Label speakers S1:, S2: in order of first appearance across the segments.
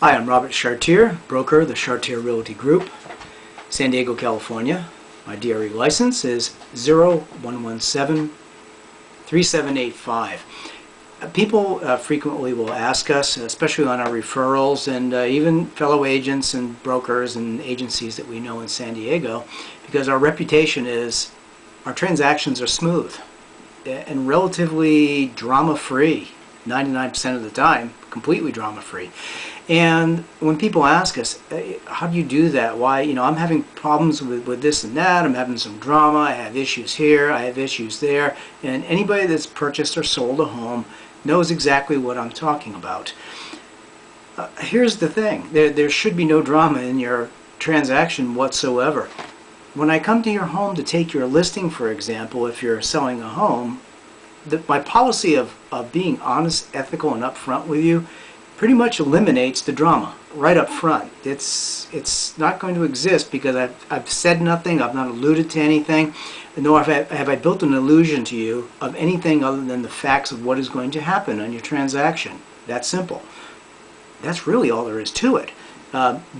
S1: Hi, I'm Robert Chartier, broker, the Chartier Realty Group, San Diego, California. My DRE license is 0117-3785. People frequently will ask us, especially on our referrals, and even fellow agents and brokers and agencies that we know in San Diego, because our reputation is our transactions are smooth and relatively drama-free, 99% of the time, completely drama-free. And when people ask us, how do you do that? Why, I'm having problems with this and that, I'm having some drama, I have issues here, I have issues there, and anybody that's purchased or sold a home knows exactly what I'm talking about. Here's the thing, there should be no drama in your transaction whatsoever. When I come to your home to take your listing, for example, if you're selling a home, my policy of being honest, ethical, and upfront with you pretty much eliminates the drama right up front. It's not going to exist because I've said nothing, I've not alluded to anything, nor have I built an illusion to you of anything other than the facts of what is going to happen on your transaction. That's simple. That's really all there is to it.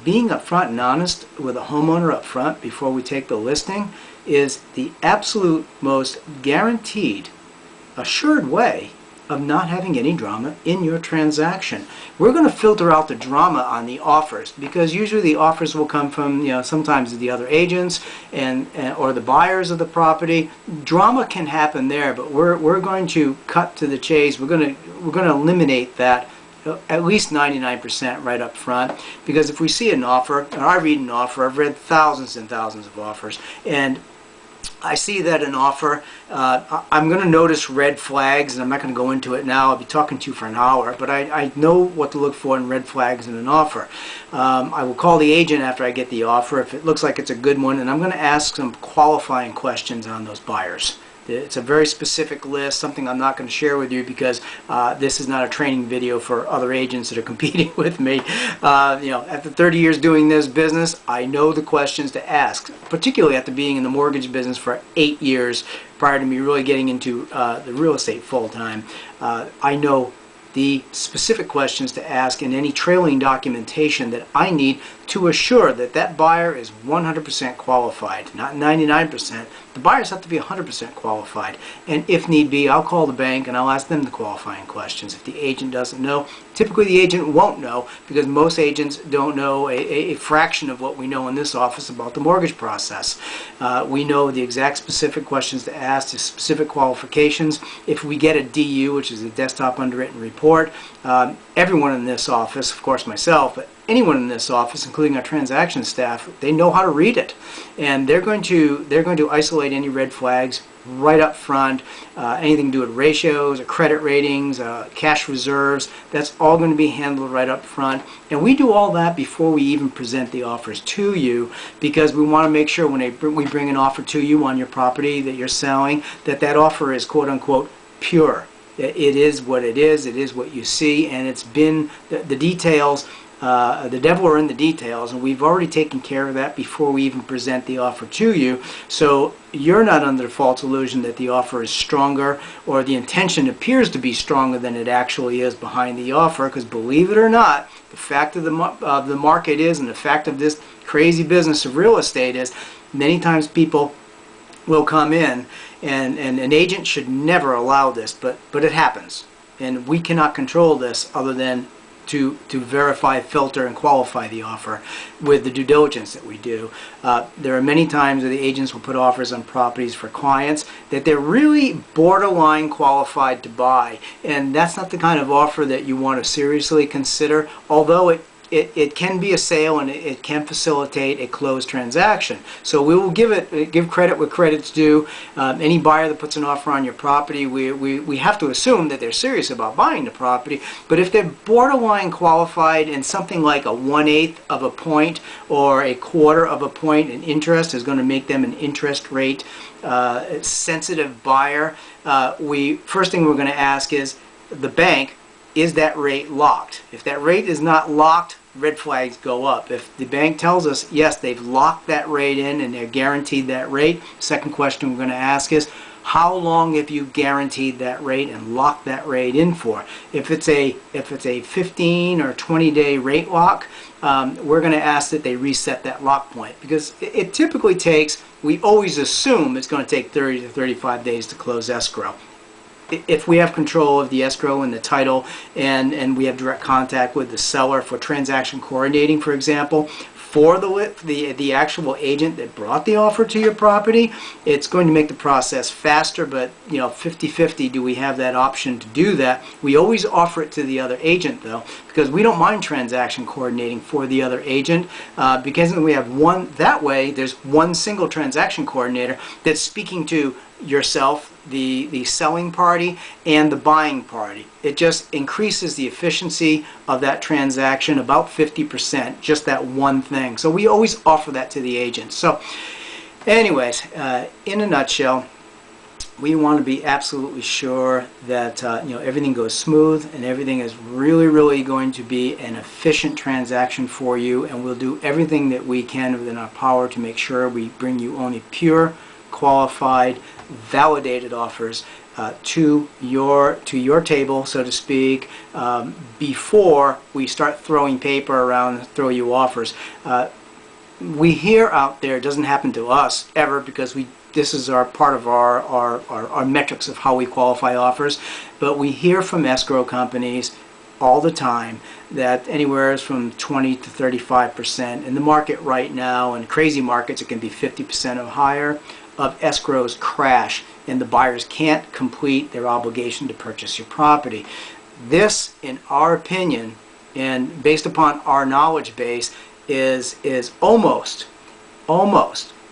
S1: Being upfront and honest with a homeowner up front before we take the listing is the absolute most guaranteed, assured way of not having any drama in your transaction. We're going to filter out the drama on the offers, because usually the offers will come from, sometimes the other agents and or the buyers of the property. Drama can happen there, but we're going to cut to the chase. We're going to eliminate that at least 99% right up front, because if we see an offer, and I read an offer, I've read thousands and thousands of offers, and I see that an offer, I'm going to notice red flags, and I'm not going to go into it now. I'll be talking to you for an hour, but I know what to look for in red flags in an offer. I will call the agent after I get the offer if it looks like it's a good one, and I'm going to ask some qualifying questions on those buyers. It's a very specific list, something I'm not going to share with you because this is not a training video for other agents that are competing with me. After 30 years doing this business, I know the questions to ask, particularly after being in the mortgage business for 8 years prior to me really getting into the real estate full-time. I know the specific questions to ask and any trailing documentation that I need to assure that that buyer is 100% qualified, not 99%. The buyers have to be 100% qualified, and if need be, I'll call the bank and I'll ask them the qualifying questions. If the agent doesn't know, typically the agent won't know, because most agents don't know a fraction of what we know in this office about the mortgage process. We know the exact specific questions to ask, the specific qualifications. If we get a DU, which is a desktop underwritten report, everyone in this office, of course myself, but anyone in this office, including our transaction staff, they know how to read it, and they're going to isolate any red flags right up front. Anything to do with ratios, or credit ratings, cash reserves, that's all going to be handled right up front. And we do all that before we even present the offers to you, because we want to make sure when we bring an offer to you on your property that you're selling, that offer is quote-unquote pure. It is what it is what you see, and it's been the details. The devil are in the details, and we've already taken care of that before we even present the offer to you. So you're not under the false illusion that the offer is stronger, or the intention appears to be stronger than it actually is behind the offer, because believe it or not, the fact of the market is, and the fact of this crazy business of real estate is, many times people will come in, and an agent should never allow this, but it happens. And we cannot control this other than to verify, filter, and qualify the offer with the due diligence that we do. There are many times that the agents will put offers on properties for clients that they're really borderline qualified to buy, and that's not the kind of offer that you want to seriously consider, although it can be a sale and it can facilitate a closed transaction. So we will give credit where credit's due. Any buyer that puts an offer on your property, we have to assume that they're serious about buying the property. But if they're borderline qualified and something like a 1/8 of a point or a 1/4 of a point in interest is going to make them an interest rate sensitive buyer, first thing we're going to ask is the bank, is that rate locked? If that rate is not locked, red flags go up. If the bank tells us, yes, they've locked that rate in and they're guaranteed that rate, second question we're going to ask is, How long have you guaranteed that rate and locked that rate in for? If it's a 15 or 20-day rate lock, we're going to ask that they reset that lock point, because it typically takes, we always assume it's going to take 30 to 35 days to close escrow. If we have control of the escrow and the title, and we have direct contact with the seller for transaction coordinating, for example, for the actual agent that brought the offer to your property, it's going to make the process faster. But 50-50, do we have that option to do that? We always offer it to the other agent, though, because we don't mind transaction coordinating for the other agent, because we have one, that way there's one single transaction coordinator that's speaking to yourself, the selling party, and the buying party. It just increases the efficiency of that transaction about 50%, just that one thing. So we always offer that to the agents. So anyways, in a nutshell, we want to be absolutely sure that everything goes smooth and everything is really going to be an efficient transaction for you, and we'll do everything that we can within our power to make sure we bring you only pure, qualified, validated offers to your table, so to speak, before we start throwing paper around and throw you offers. We hear out there, it doesn't happen to us ever, because this is part of our metrics of how we qualify offers, but we hear from escrow companies all the time that anywhere from 20 to 35% in the market right now, in crazy markets it can be 50% or higher, of escrows crash and the buyers can't complete their obligation to purchase your property. This, in our opinion, and based upon our knowledge base, is almost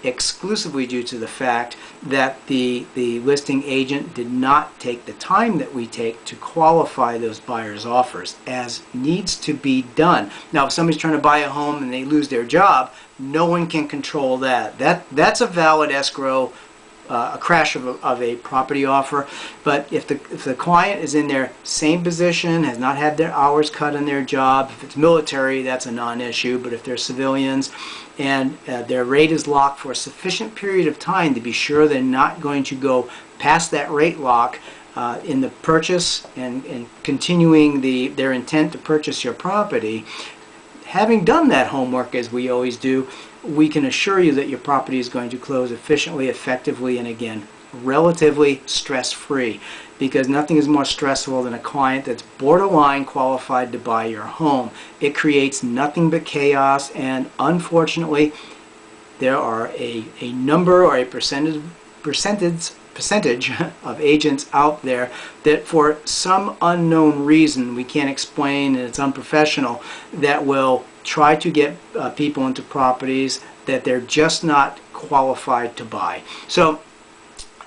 S1: exclusively due to the fact that the listing agent did not take the time that we take to qualify those buyers' offers, as needs to be done. Now, if somebody's trying to buy a home and they lose their job, no one can control that. That's a valid escrow, a crash of a property offer. But if the client is in their same position, has not had their hours cut in their job, if it's military, that's a non-issue. But if they're civilians and their rate is locked for a sufficient period of time to be sure they're not going to go past that rate lock in the purchase and continuing their intent to purchase your property, having done that homework, as we always do, we can assure you that your property is going to close efficiently, effectively, and again, relatively stress-free, because nothing is more stressful than a client that's borderline qualified to buy your home. It creates nothing but chaos, and unfortunately, there are a number or a percentage of agents out there that for some unknown reason we can't explain, and it's unprofessional, that will try to get people into properties that they're just not qualified to buy. So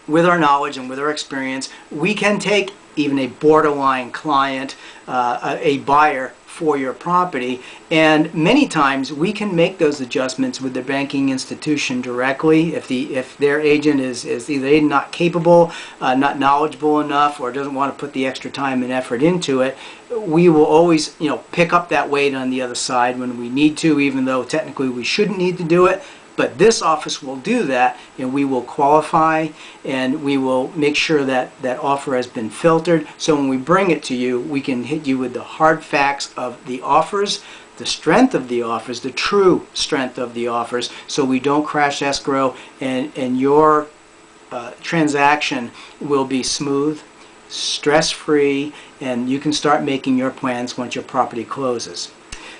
S1: with our knowledge and with our experience, we can take even a borderline client, a buyer for your property, and many times we can make those adjustments with the banking institution directly. If their agent is either not capable, not knowledgeable enough, or doesn't want to put the extra time and effort into it, we will always pick up that weight on the other side when we need to, even though technically we shouldn't need to do it. But this office will do that, and we will qualify, and we will make sure that that offer has been filtered. So when we bring it to you, we can hit you with the hard facts of the offers, the strength of the offers, the true strength of the offers, so we don't crash escrow, and your transaction will be smooth, stress-free, and you can start making your plans once your property closes.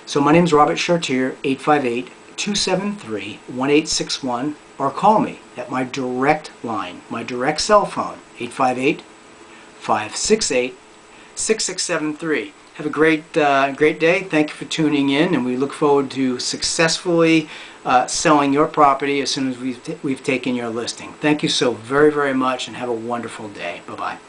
S1: So my name is Robert Chartier, 858-273-1861, or call me at my direct line, my direct cell phone, 858-568-6673. Have a great day. Thank you for tuning in, and we look forward to successfully selling your property as soon as we've taken your listing. Thank you so very much, and have a wonderful day. Bye-bye.